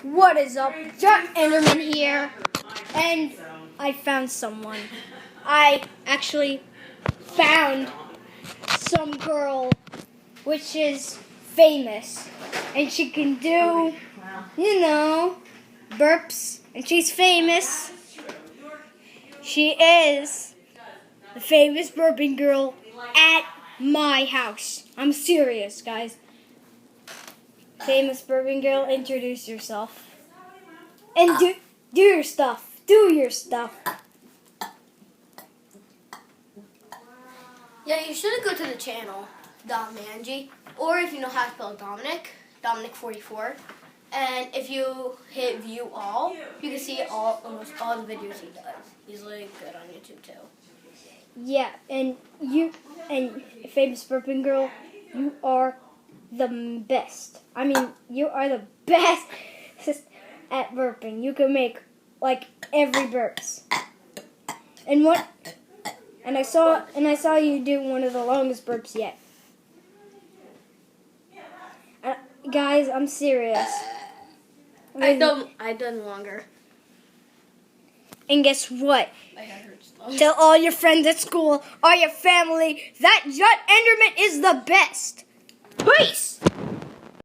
What is up? JuttEnderman here, and I found someone. I actually found some girl which is famous, and she can do, burps, and she's famous. She is the famous burping girl at my house. I'm serious, guys. Famous burping girl, introduce yourself. And do your stuff. Do your stuff. Yeah, you should go to the channel, Dom Mangi. Or if you know how to spell Dominic44. And if you hit view all, you can see almost all the videos he does. He's like good on YouTube too. Yeah, and famous burping girl, you are the best. I mean, you are the best at burping. You can make like every burps. And I saw you do one of the longest burps yet. Guys, I'm serious. I done longer. And guess what? My head hurts though. Tell all your friends at school, all your family, that JuttEnderman is the best. Peace!